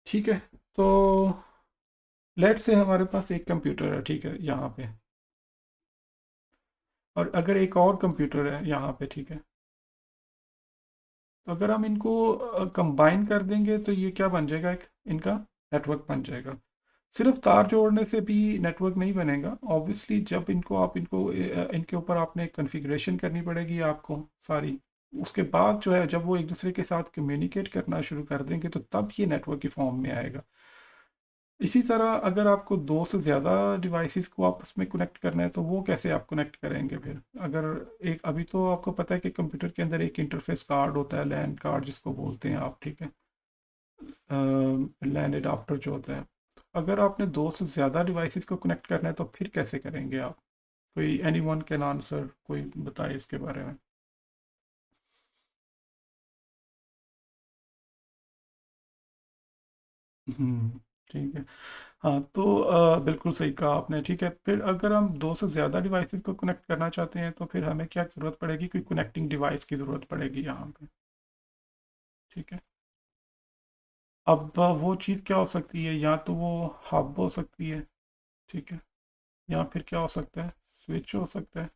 ठीक है। तो लेट से हमारे पास एक कंप्यूटर है, ठीक है, यहाँ पे। और अगर एक और कंप्यूटर है यहाँ पे, ठीक है। तो अगर हम इनको कंबाइन कर देंगे तो ये क्या बन जाएगा, एक इनका नेटवर्क बन जाएगा। सिर्फ तार जोड़ने से भी नेटवर्क नहीं बनेगा ऑब्वियसली। जब इनको आप इनको इनके ऊपर आपने कॉन्फ़िगरेशन करनी पड़ेगी आपको सारी। उसके बाद जो है, जब वो एक दूसरे के साथ कम्युनिकेट करना शुरू कर देंगे तो तब ये नेटवर्क की फॉर्म में आएगा। इसी तरह अगर आपको दो से ज़्यादा डिवाइसेस को आपस में कनेक्ट करना है तो वो कैसे आप कनेक्ट करेंगे फिर। अगर एक, अभी तो आपको पता है कि कंप्यूटर के अंदर एक इंटरफेस कार्ड होता है, लैन कार्ड जिसको बोलते हैं आप, ठीक है। लैन एडाप्टर जो होता है। अगर आपने दो से ज़्यादा डिवाइसेस को कनेक्ट करना है तो फिर कैसे करेंगे आप। कोई एनी वन कैन आंसर, कोई बताए इसके बारे में। ठीक है। हाँ तो बिल्कुल सही कहा आपने, ठीक है। फिर अगर हम दो से ज़्यादा डिवाइसेस को कनेक्ट करना चाहते हैं तो फिर हमें क्या ज़रूरत पड़ेगी, कोई कनेक्टिंग डिवाइस की ज़रूरत पड़ेगी यहाँ पे। ठीक है। अब वो चीज़ क्या हो सकती है, या तो वो हब हो सकती है, ठीक है। या फिर क्या हो सकता है, स्विच हो सकता है।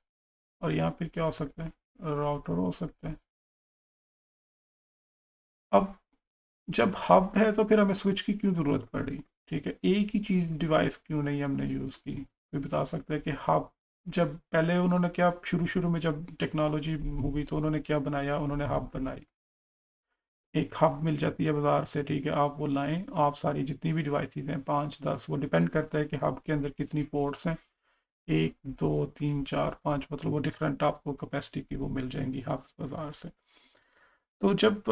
और या फिर क्या हो सकता है, राउटर हो सकता है। अब जब हब है तो फिर हमें स्विच की क्यों ज़रूरत पड़ी। ठीक है, एक ही चीज़ डिवाइस क्यों नहीं हमने यूज़ की, कोई बता सकता है कि हब। जब पहले उन्होंने क्या, शुरू शुरू में जब टेक्नोलॉजी हुई तो उन्होंने क्या बनाया, उन्होंने हब बनाई। एक हब मिल जाती है बाज़ार से, ठीक है, आप वो लाएं, आप सारी जितनी भी डिवाइसेज हैं, 5 10, वो डिपेंड करता है कि हब के अंदर कितनी पोर्ट्स हैं। 1 2 3 4 5, मतलब वो डिफरेंट आपको कैपेसिटी की वो मिल जाएंगी हब्स बाज़ार से। तो जब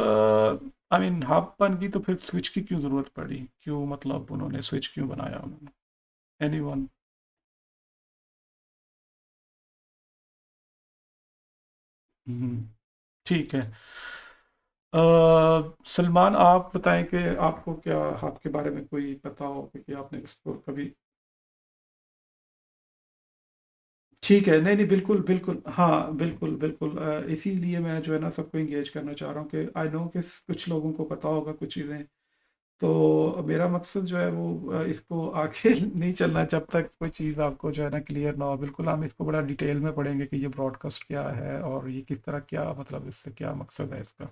आई मीन हब बन गई तो फिर स्विच की क्यों ज़रूरत पड़ी, क्यों मतलब उन्होंने स्विच क्यों बनाया उन्होंने। एनीवन। ठीक है। सलमान आप बताएं कि आपको क्या हब के बारे में कोई पता हो कि आपने एक्सप्लोर कभी। ठीक है, नहीं नहीं, बिल्कुल बिल्कुल, हाँ बिल्कुल बिल्कुल, इसीलिए मैं जो है ना सबको इंगेज करना चाह रहा हूँ कि आई नो कि कुछ लोगों को पता होगा कुछ चीज़ें। तो मेरा मकसद जो है वो इसको आगे नहीं चलना जब तक कोई चीज़ आपको जो है ना क्लियर ना हो। बिल्कुल हम इसको बड़ा डिटेल में पढ़ेंगे कि ये ब्रॉडकास्ट क्या है और ये किस तरह, क्या मतलब इससे क्या मकसद है इसका।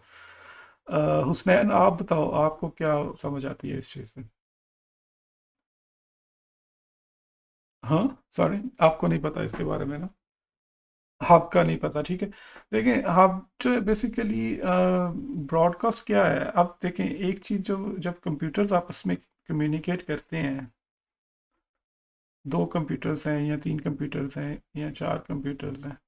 हुसनैन आप बताओ, आपको क्या समझ आती है इस चीज़ से। हाँ, सॉरी, आपको नहीं पता इसके बारे में ना। हब का नहीं पता, ठीक है। देखें, हब जो है बेसिकली ब्रॉडकास्ट क्या है। अब देखें एक चीज़, जो जब कंप्यूटर्स आपस में कम्युनिकेट करते हैं, दो कंप्यूटर्स हैं या तीन कंप्यूटर्स हैं या चार कंप्यूटर्स हैं,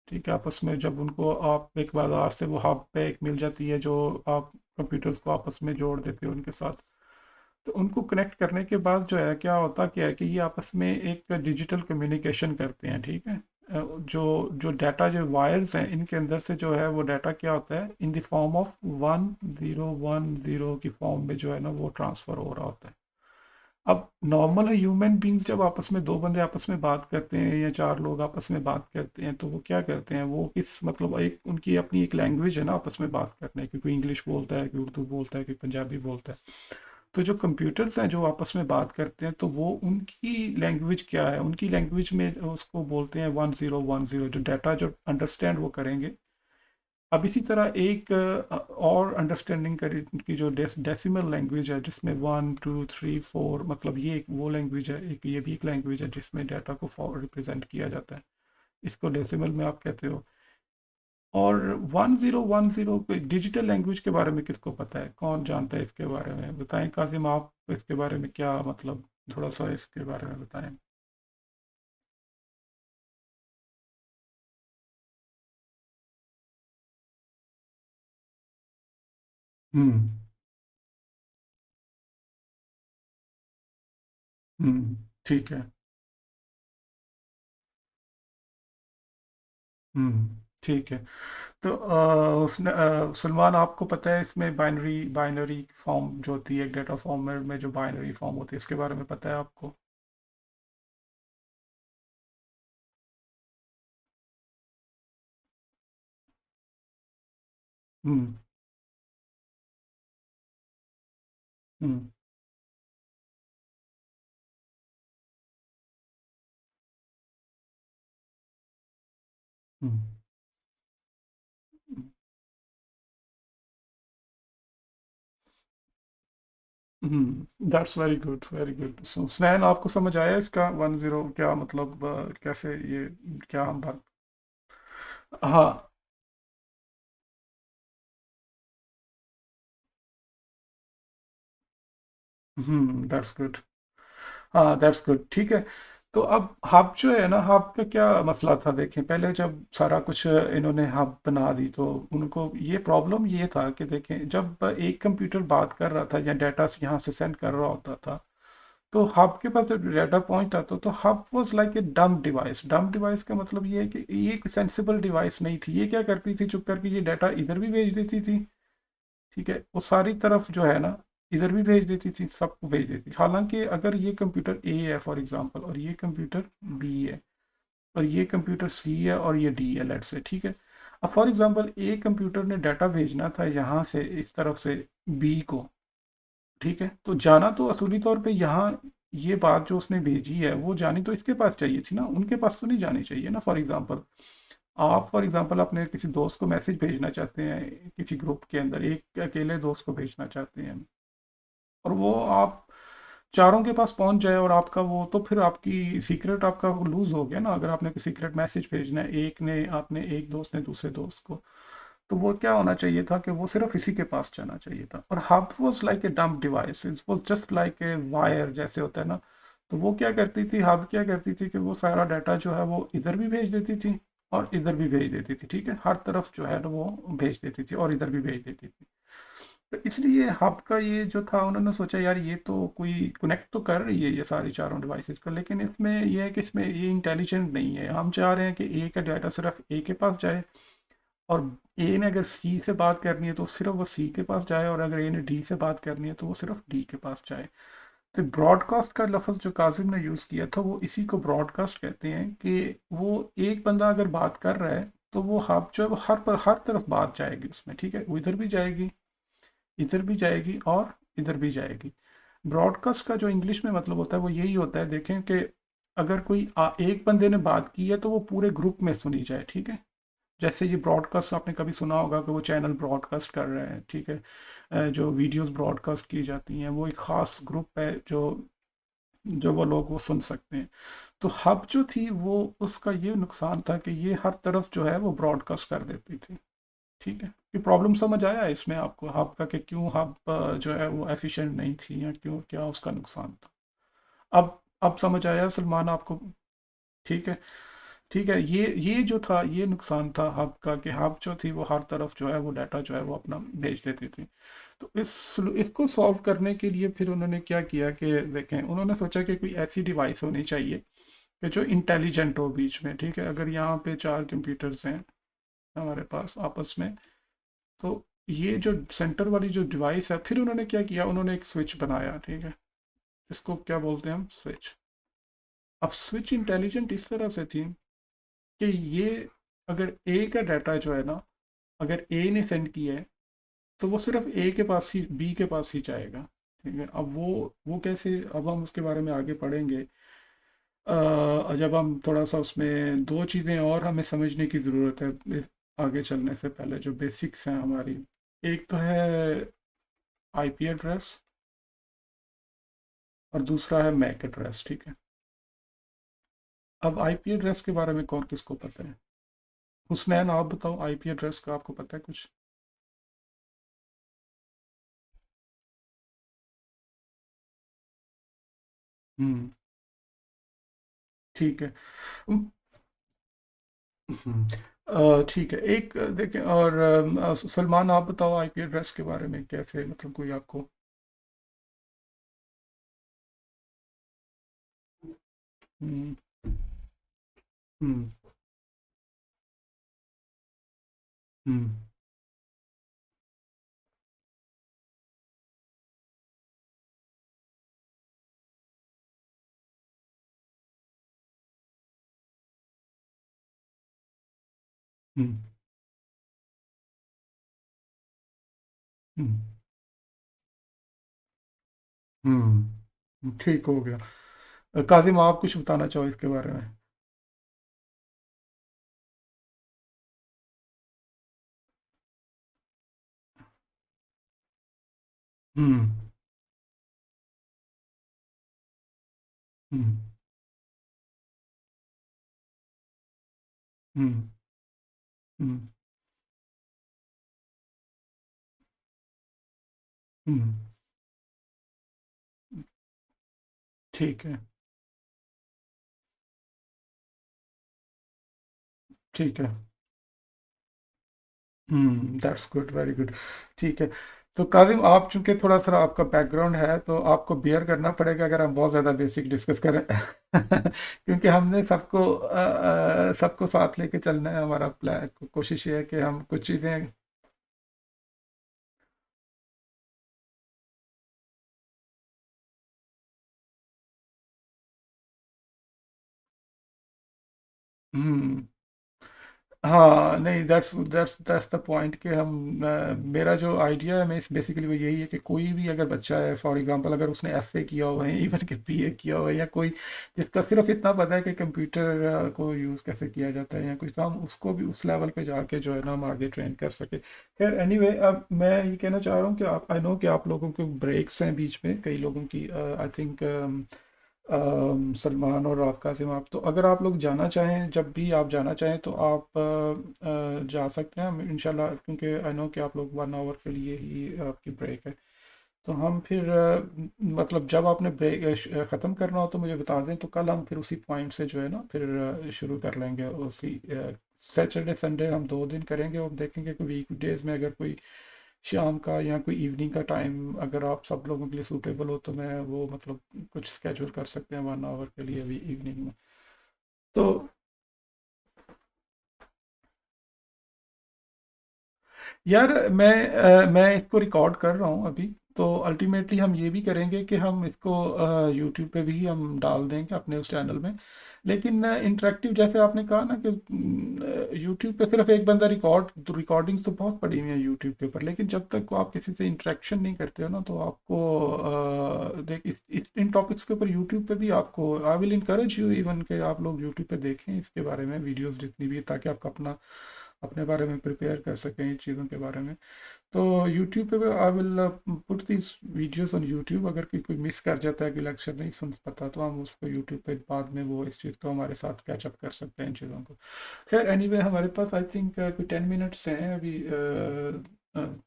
ठीक है, आपस में जब उनको आप एक बाज़ार से वो हब पे एक मिल जाती है जो आप कंप्यूटर्स को आपस में जोड़ देते हो उनके साथ। तो उनको कनेक्ट करने के बाद जो है क्या है कि ये आपस में एक डिजिटल कम्युनिकेशन करते हैं, ठीक है। जो जो डाटा, जो वायर्स हैं, इनके अंदर से जो है वो डाटा क्या होता है, इन द फॉर्म ऑफ 1010 की फॉर्म में जो है ना वो ट्रांसफ़र हो रहा होता है। अब नॉर्मल ह्यूमन बींग्स जब आपस में, दो बंदे आपस में बात करते हैं या चार लोग आपस में बात करते हैं तो वो क्या करते हैं, वो किस मतलब, एक उनकी अपनी एक लैंग्वेज है ना आपस में बात करने की। कोई इंग्लिश बोलता है, कोई उर्दू बोलता है, कोई पंजाबी बोलता है। तो जो कंप्यूटर्स हैं जो आपस में बात करते हैं तो वो उनकी लैंग्वेज क्या है, उनकी लैंग्वेज में उसको बोलते हैं 1010, जो डाटा जो अंडरस्टैंड वो करेंगे। अब इसी तरह एक और अंडरस्टैंडिंग की जो डेसिमल लैंग्वेज है, जिसमें 1 2 3 4, मतलब ये एक वो लैंग्वेज है, एक ये भी एक लैंग्वेज है जिसमें डाटा को रिप्रेजेंट किया जाता है। इसको डेसिमल में आप कहते हो। और 1010 डिजिटल लैंग्वेज के बारे में किसको पता है, कौन जानता है इसके बारे में, बताएं कासिम आप इसके बारे में क्या मतलब, थोड़ा सा इसके बारे में बताएं। हम्म। ठीक है। ठीक है। तो उसने सलमान आपको पता है इसमें बाइनरी बाइनरी फॉर्म जो होती है, डेटा फॉर्म में जो बाइनरी फॉर्म होती है, इसके बारे में पता है आपको। Hmm. Hmm. Hmm. That's very good, very good. So स्नैन आपको समझ आया इसका 10 क्या मतलब, कैसे ये क्या हम बात। हाँ। That's good. हाँ, दैट्स गुड, ठीक है। तो अब हब जो है ना, हब का क्या मसला था, देखें पहले जब सारा कुछ इन्होंने हब बना दी तो उनको ये प्रॉब्लम ये था कि देखें जब एक कंप्यूटर बात कर रहा था या डाटा यहाँ से सेंड कर रहा होता था, तो हब के पास जब डाटा पहुंचता था तो hub was like a dump device. Dump device का मतलब ये है कि ये एक सेंसिबल डिवाइस नहीं थी। ये क्या करती थी, चुप करके ये डाटा इधर भी भेज देती थी, ठीक है, वो सारी तरफ जो है ना इधर भी भेज देती थी, सबको भेज देती थी। हालांकि अगर ये कंप्यूटर ए है फॉर एग्जांपल, और ये कंप्यूटर बी है, और ये कंप्यूटर सी है, और ये डी है, लेट्स से, ठीक है। अब फॉर एग्जांपल ए कंप्यूटर ने डाटा भेजना था यहाँ से इस तरफ से बी को, ठीक है, तो जाना तो असूली तौर पे यहाँ, ये बात जो उसने भेजी है वो जानी तो इसके पास चाहिए थी ना, उनके पास तो नहीं जानी चाहिए ना। फॉर एग्जांपल आप, फॉर एग्जांपल अपने किसी दोस्त को मैसेज भेजना चाहते हैं किसी ग्रुप के अंदर, एक अकेले दोस्त को भेजना चाहते हैं, और वो आप चारों के पास पहुंच जाए और आपका वो, तो फिर आपकी सीक्रेट आपका लूज हो गया ना। अगर आपने कोई सीक्रेट मैसेज भेजना है, एक ने आपने एक दोस्त ने दूसरे दोस्त को, तो वो क्या होना चाहिए था कि वो सिर्फ इसी के पास जाना चाहिए था। और hub was like A dump device, it was just like a wire जैसे होता है ना। तो वो क्या करती थी, हब क्या करती थी कि वो सारा डाटा जो है वो इधर भी भेज देती थी और इधर भी भेज देती थी, ठीक है, हर तरफ जो है ना वो भेज देती थी और इधर भी भेज देती थी। तो इसलिए हब का ये जो था, उन्होंने सोचा यार ये तो कोई कनेक्ट तो कर रही है ये सारी चारों डिवाइसेस को, लेकिन इसमें ये है कि इसमें ये इंटेलिजेंट नहीं है। हम चाह रहे हैं कि ए का डाटा सिर्फ ए के पास जाए, और ए ने अगर सी से बात करनी है तो सिर्फ वो सी के पास जाए, और अगर ए ने डी से बात करनी है तो वो सिर्फ डी के पास जाए। तो ब्रॉडकास्ट का लफ्ज़ जो काजिम ने यूज़ किया था वो इसी को ब्रॉडकास्ट कहते हैं, कि वो एक बंदा अगर बात कर रहा है तो वो हब जो है वो हर तरफ बात जाएगी उसमें, ठीक है, वो इधर भी जाएगी, इधर भी जाएगी और इधर भी जाएगी। ब्रॉडकास्ट का जो इंग्लिश में मतलब होता है वो यही होता है, देखें कि अगर कोई एक बंदे ने बात की है तो वो पूरे ग्रुप में सुनी जाए, ठीक है। जैसे ये ब्रॉडकास्ट आपने कभी सुना होगा कि वो चैनल ब्रॉडकास्ट कर रहे हैं, ठीक है, जो वीडियोस ब्रॉडकास्ट की जाती हैं वो एक ख़ास ग्रुप है जो जो वो लोग वो सुन सकते हैं। तो हब जो थी वो, उसका ये नुकसान था कि ये हर तरफ जो है वो ब्रॉडकास्ट कर देती थी, ठीक है। ये प्रॉब्लम समझ आया है इसमें आपको हब का, कि क्यों हब जो है वो एफिशिएंट नहीं थी, या क्यों, क्या उसका नुकसान था। अब समझ आया सलमान आपको, ठीक है। ठीक है, ये जो था ये नुकसान था हब का, कि हब जो थी वो हर तरफ जो है वो डाटा जो है वो अपना भेज देती थी। तो इसको सॉल्व करने के लिए फिर उन्होंने क्या किया कि देखें, उन्होंने सोचा कि कोई ऐसी डिवाइस होनी चाहिए कि जो इंटेलिजेंट हो बीच में, ठीक है। अगर यहाँ पे चार कंप्यूटर्स हैं हमारे पास आपस में, तो ये जो सेंटर वाली जो डिवाइस है, फिर उन्होंने क्या किया, उन्होंने एक स्विच बनाया, ठीक है। इसको क्या बोलते हैं हम, स्विच। अब स्विच इंटेलिजेंट इस तरह से थी कि ये, अगर ए का डाटा जो है ना, अगर ए ने सेंड किया है तो वो सिर्फ ए के पास ही, बी के पास ही जाएगा, ठीक है। अब वो कैसे, अब हम उसके बारे में आगे पढ़ेंगे। जब हम थोड़ा सा उसमें दो चीज़ें और हमें समझने की ज़रूरत है आगे चलने से पहले, जो बेसिक्स हैं हमारी। एक तो है आईपी एड्रेस, और दूसरा है मैक एड्रेस, ठीक है। अब आईपी एड्रेस के बारे में कौन किसको पता है? हुसनैन आप बताओ, आईपी एड्रेस का आपको पता है कुछ? हम्म। ठीक है। ठीक है, एक देखें, और सलमान आप बताओ आईपी एड्रेस के बारे में, कैसे मतलब कोई आपको। हम्म। हम्म। हम्म। हम्म। हम्म। ठीक हो गया। काजिम आप कुछ बताना चाहो इसके बारे में? हम्म। हम्म। हम्म। हम्म। हम्म। ठीक है। ठीक है। That's good, very good. ठीक है। तो काजिम आप चूंकि थोड़ा सा आपका बैकग्राउंड है तो आपको बियर करना पड़ेगा अगर हम बहुत ज़्यादा बेसिक डिस्कस करें क्योंकि हमने सबको साथ लेके चलना है। हमारा प्लान कोशिश ये है कि हम कुछ चीज़ें। हम्म। हाँ नहीं, दैट्स द पॉइंट कि हम मेरा जो आइडिया है मैं इस बेसिकली वो यही है कि कोई भी अगर बच्चा है, फॉर एग्जांपल अगर उसने एफए किया हुआ है, इवन कि पीए किया हुआ है, या कोई जिसका सिर्फ इतना पता है कि कंप्यूटर को यूज़ कैसे किया जाता है या कुछ, तो हम उसको भी उस लेवल पे जाके जो है ना हम आगे ट्रेन कर सके। खैर एनीवे, अब मैं ये कहना चाह रहा हूँ कि आप, आई नो कि आप लोगों के ब्रेक्स हैं बीच में, कई लोगों की, आई थिंक सलमान और आप कासिम, आप तो अगर आप लोग जाना चाहें, जब भी आप जाना चाहें तो आप जा सकते हैं इंशाल्लाह, क्योंकि आई नो कि आप लोग 1 आवर के लिए ही आपकी ब्रेक है। तो हम फिर मतलब जब आपने ब्रेक ख़त्म करना हो तो मुझे बता दें, तो कल हम फिर उसी पॉइंट से जो है ना फिर शुरू कर लेंगे। उसी सैटरडे संडे हम 2 दिन करेंगे और देखेंगे कि वीक डेज में अगर कोई शाम का या कोई इवनिंग का टाइम अगर आप सब लोगों के लिए सूटेबल हो तो मैं वो मतलब कुछ स्केड्यूल कर सकते हैं 1 आवर के लिए भी इवनिंग में। तो यार मैं इसको रिकॉर्ड कर रहा हूँ अभी। तो अल्टीमेटली हम ये भी करेंगे कि हम इसको यूट्यूब पे भी हम डाल देंगे अपने उस चैनल में। लेकिन इंटरेक्टिव जैसे आपने कहा ना कि यूट्यूब पे सिर्फ एक बंदा रिकॉर्डिंग्स तो बहुत पड़ी हुई है यूट्यूब के ऊपर, लेकिन जब तक आप किसी से इंटरेक्शन नहीं करते हो ना तो आपको देख इस इन टॉपिक्स के ऊपर यूट्यूब पे भी आपको, I will encourage you even के आप लोग यूट्यूब पे देखें इसके बारे में वीडियोस जितनी भी, ताकि आपका अपने बारे में प्रिपेयर कर सकें इन चीज़ों के बारे में। तो यूट्यूब पे I will put this videos on YouTube. अगर कोई मिस कर जाता है, कोई लेक्चर नहीं सुन पाता, तो हम उसको यूट्यूब पे बाद में वो इस चीज़ को हमारे साथ कैचअप कर सकते हैं इन चीज़ों को। खैर एनीवे, हमारे पास आई थिंक कोई 10 मिनट्स हैं अभी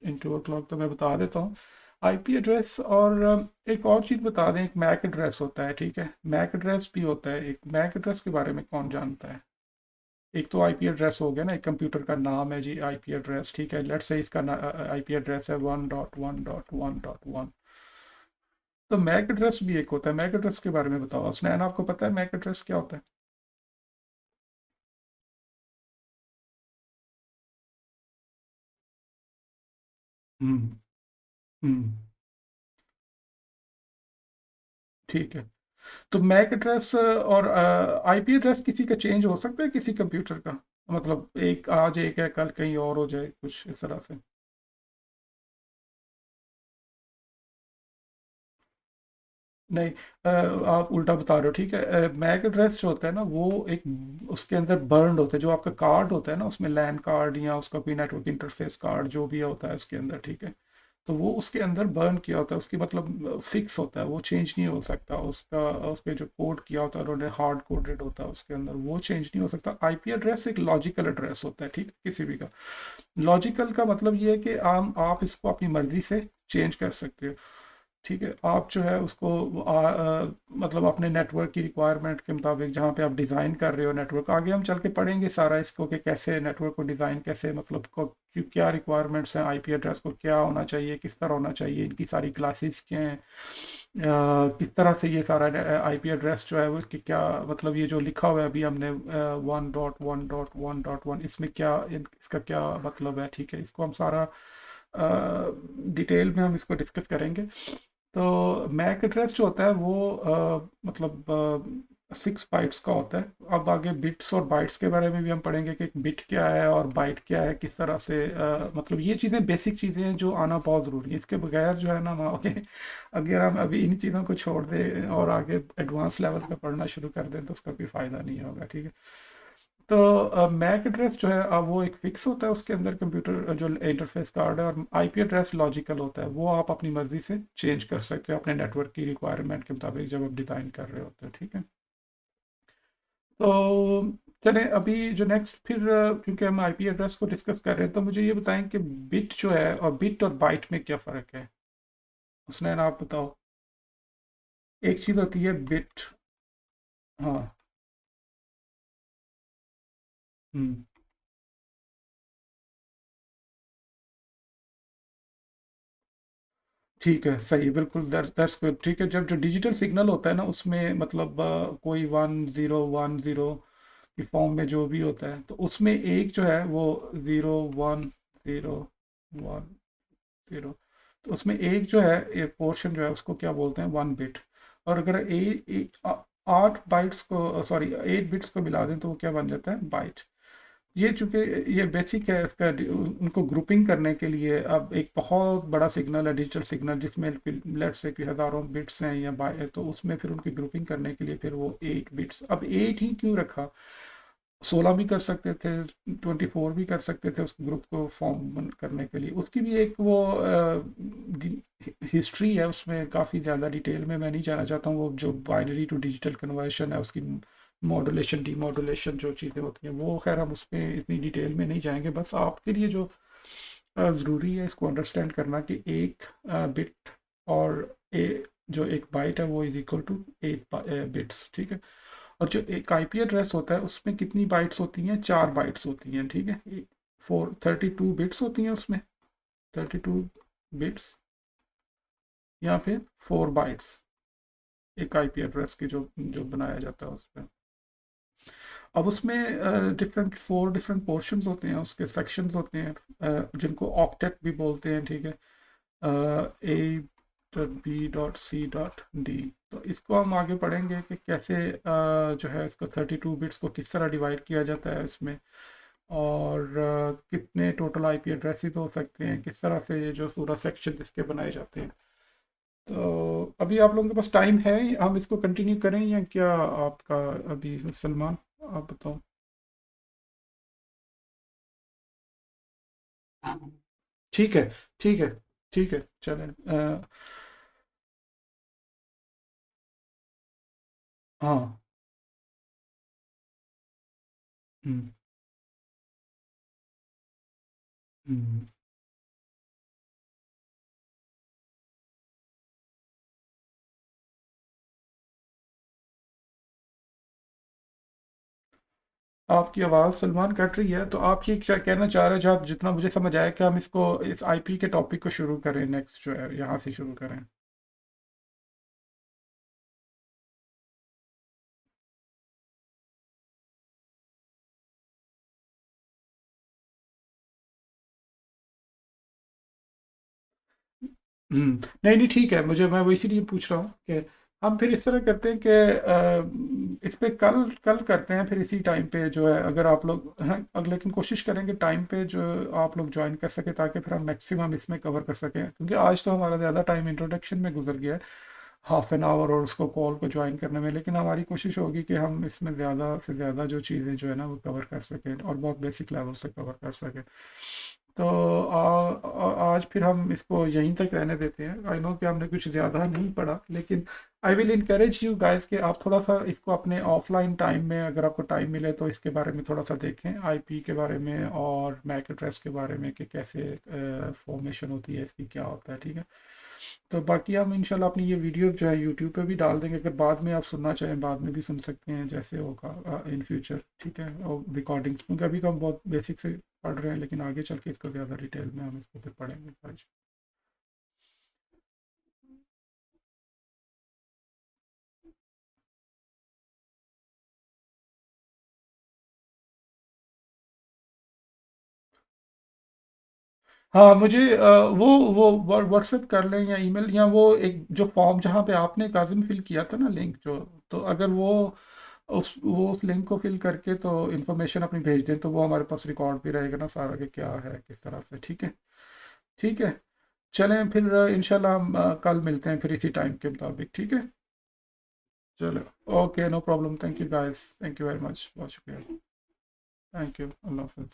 इन 2 o'clock, तो मैं बता देता हूँ आईपी एड्रेस। और एक और चीज़ बता दें, एक मैक एड्रेस होता है, ठीक है? मैक एड्रेस भी होता है, एक मैक एड्रेस के बारे में कौन जानता है? एक तो आईपी एड्रेस हो गया ना, एक कंप्यूटर का नाम है जी आईपी एड्रेस, ठीक है? लेट्स से इसका आईपी एड्रेस है 1.1.1.1। तो मैक एड्रेस भी एक होता है। मैक एड्रेस के बारे में बताओ स्नैन, आपको पता है मैक एड्रेस क्या होता है? हम्म। हम्म। ठीक है। तो मैक एड्रेस और आईपी एड्रेस किसी का चेंज हो सकता है किसी कंप्यूटर का? मतलब एक आज एक है, कल कहीं और हो जाए, कुछ इस तरह से? नहीं, आप उल्टा बता रहे हो, ठीक है? मैक एड्रेस जो होता है ना वो एक, उसके अंदर बर्न्ड होता है, जो आपका कार्ड होता है ना उसमें लैन कार्ड या उसका कोई नेटवर्क इंटरफेस कार्ड जो भी होता है उसके अंदर, ठीक है? तो वो उसके अंदर बर्न किया होता है, उसकी मतलब फिक्स होता है, वो चेंज नहीं हो सकता। उसका उसके जो कोड किया होता है उन्होंने, हार्ड कोडेड होता है उसके अंदर, वो चेंज नहीं हो सकता। आईपी एड्रेस एक लॉजिकल एड्रेस होता है, ठीक है, किसी भी का। लॉजिकल का मतलब ये है कि आप इसको अपनी मर्जी से चेंज कर सकते हो, ठीक है? आप जो है उसको मतलब अपने नेटवर्क की रिक्वायरमेंट के मुताबिक, जहाँ पे आप डिज़ाइन कर रहे हो नेटवर्क, आगे हम चल के पढ़ेंगे सारा इसको कि कैसे नेटवर्क को डिज़ाइन, कैसे मतलब क्या रिक्वायरमेंट्स हैं, आईपी एड्रेस को क्या होना चाहिए, किस तरह होना चाहिए, इनकी सारी क्लासेस क्या हैं, किस तरह से ये सारा आईपी एड्रेस जो है वो कि क्या मतलब, ये जो लिखा हुआ है अभी हमने 1.1.1.1, इसमें क्या इसका क्या मतलब है, ठीक है? इसको हम सारा डिटेल में हम इसको डिस्कस करेंगे। तो मैक एड्रेस जो होता है वो मतलब 6 बाइट्स का होता है। अब आगे बिट्स और बाइट्स के बारे में भी हम पढ़ेंगे कि बिट क्या है और बाइट क्या है, किस तरह से मतलब ये चीज़ें बेसिक चीज़ें हैं जो आना बहुत ज़रूरी है। इसके बगैर जो है ना हम आगे, अगर हम अभी इन चीज़ों को छोड़ दें और आगे एडवांस लेवल पे पढ़ना शुरू कर दें तो उसका कोई फ़ायदा नहीं होगा, ठीक है। तो मैक एड्रेस जो है वो एक फिक्स होता है, उसके अंदर कंप्यूटर जो इंटरफेस कार्ड है, और आईपी एड्रेस लॉजिकल होता है, वो आप अपनी मर्जी से चेंज कर सकते हो अपने नेटवर्क की रिक्वायरमेंट के मुताबिक जब आप डिज़ाइन कर रहे होते हैं, ठीक है। तो चलें अभी जो नेक्स्ट फिर क्योंकि हम आईपी एड्रेस को डिस्कस कर रहे हैं तो मुझे ये बताएं कि बिट जो है और बिट और बाइट में क्या फ़र्क है, उसने ना आप बताओ। एक चीज़ होती है बिट। हाँ। हम्म। ठीक है, सही, बिल्कुल, दैट्स गुड, ठीक है। जब जो डिजिटल सिग्नल होता है ना उसमें मतलब कोई 1010 की फॉर्म में जो भी होता है तो उसमें एक जो है वो 0101 0, तो उसमें एक जो है एक पोर्शन जो है उसको क्या बोलते हैं 1 बिट। और अगर 8 बाइट्स को, सॉरी 8 बिट्स को मिला दें तो वो क्या बन जाता है बाइट। ये चूंकि ये बेसिक है इसका उनको ग्रुपिंग करने के लिए अब एक बहुत बड़ा सिग्नल है डिजिटल सिग्नल जिसमें लेट्स से कि हज़ारों बिट्स हैं या बाय, तो उसमें फिर उनकी ग्रुपिंग करने के लिए फिर वो 8 बिट्स, अब 8 ही क्यों रखा, 16 भी कर सकते थे, 24 भी कर सकते थे उस ग्रुप को फॉर्म करने के लिए। उसकी भी एक वो हिस्ट्री है, उसमें काफ़ी ज़्यादा डिटेल में मैं नहीं जाना चाहता हूँ। वो जो बाइनरी टू डिजिटल कन्वर्शन है उसकी मॉडुलेशन डीमॉडुलेशन जो चीज़ें होती हैं वो, खैर हम उसमें इतनी डिटेल में नहीं जाएंगे। बस आपके लिए जो ज़रूरी है इसको अंडरस्टैंड करना कि एक बिट और जो एक बाइट है वो इज इक्वल टू 8 बिट्स, ठीक है। और जो एक आईपी एड्रेस होता है उसमें कितनी बाइट्स होती हैं, 4 बाइट्स होती हैं, ठीक है। 32 बिट्स होती हैं उसमें, 32 बिट्स या फिर 4 बाइट्स एक आईपी एड्रेस की जो जो बनाया जाता है उसमें। अब उसमें डिफरेंट 4 डिफरेंट पोर्शंस होते हैं, उसके सेक्शंस होते हैं जिनको ऑक्टेट भी बोलते हैं, ठीक है। A.B.C.D, तो इसको हम आगे पढ़ेंगे कि कैसे जो है इसको 32 बिट्स को किस तरह डिवाइड किया जाता है इसमें, और कितने टोटल आईपी एड्रेसेस हो सकते हैं, किस तरह से ये जो पूरा सेक्शन इसके बनाए जाते हैं। तो अभी आप लोगों के पास टाइम है, हम इसको कंटिन्यू करें या क्या आपका, अभी सलमान आप बताओ। ठीक है, ठीक है, ठीक है, चलें हाँ। हम्म। हम्म। आपकी आवाज़ सलमान कट रही है, तो आप ये क्या कहना चाह रहे हैं, जहाँ जितना मुझे समझ आया कि हम इसको इस आईपी के टॉपिक को शुरू करें, नेक्स्ट जो है यहाँ से शुरू करें। नहीं नहीं, ठीक है, मुझे मैं वो इसीलिए पूछ रहा हूँ कि हम फिर इस तरह करते हैं कि इस पे कल कल करते हैं फिर इसी टाइम पे जो है, अगर आप लोग हैं लेकिन कोशिश करेंगे टाइम पे जो आप लोग ज्वाइन कर सके ताकि फिर हम मैक्सिमम इसमें कवर कर सकें, क्योंकि आज तो हमारा ज़्यादा टाइम इंट्रोडक्शन में गुजर गया है, हाफ एन आवर, और उसको कॉल को ज्वाइन करने में। लेकिन हमारी कोशिश होगी कि हम इसमें ज़्यादा से ज़्यादा जो चीज़ें जो है ना वो कवर कर सकें और बहुत बेसिक लेवल से कवर कर सकें। तो आज फिर हम इसको यहीं तक रहने देते हैं। आई नो कि हमने कुछ ज़्यादा नहीं पढ़ा, लेकिन I will encourage you guys कि आप थोड़ा सा इसको अपने ऑफलाइन टाइम में अगर आपको टाइम मिले तो इसके बारे में थोड़ा सा देखें, आईपी के बारे में और मैक एड्रेस के बारे में कि कैसे फॉर्मेशन होती है इसकी, क्या होता है, ठीक है। तो बाकी हम इंशाल्लाह अपनी ये वीडियो जो है यूट्यूब पे भी डाल देंगे, अगर बाद में आप सुनना चाहें बाद में भी सुन सकते हैं जैसे होगा इन फ्यूचर, ठीक है। और रिकॉर्डिंग्स, क्योंकि अभी तो हम बहुत बेसिक से पढ़ रहे हैं लेकिन आगे चल के इसको ज़्यादा डिटेल में हम इसको फिर पढ़ेंगे आज। हाँ, मुझे वो व्हाट्सएप कर लें या ईमेल, या वो एक जो फॉर्म जहाँ पे आपने काजिम फिल किया था ना लिंक जो, तो अगर वो उस लिंक को फिल करके तो इन्फॉर्मेशन अपनी भेज दें, तो वो हमारे पास रिकॉर्ड भी रहेगा ना सारा कि क्या है किस तरह से। ठीक है, ठीक है। चलें फिर इंशाल्लाह हम कल मिलते हैं फिर इसी टाइम के मुताबिक। ठीक है, चलो, okay, no problem, thank you guys, thank you very much, बहुत शुक्रिया, थैंक यू, अल्लाह हाफिज़।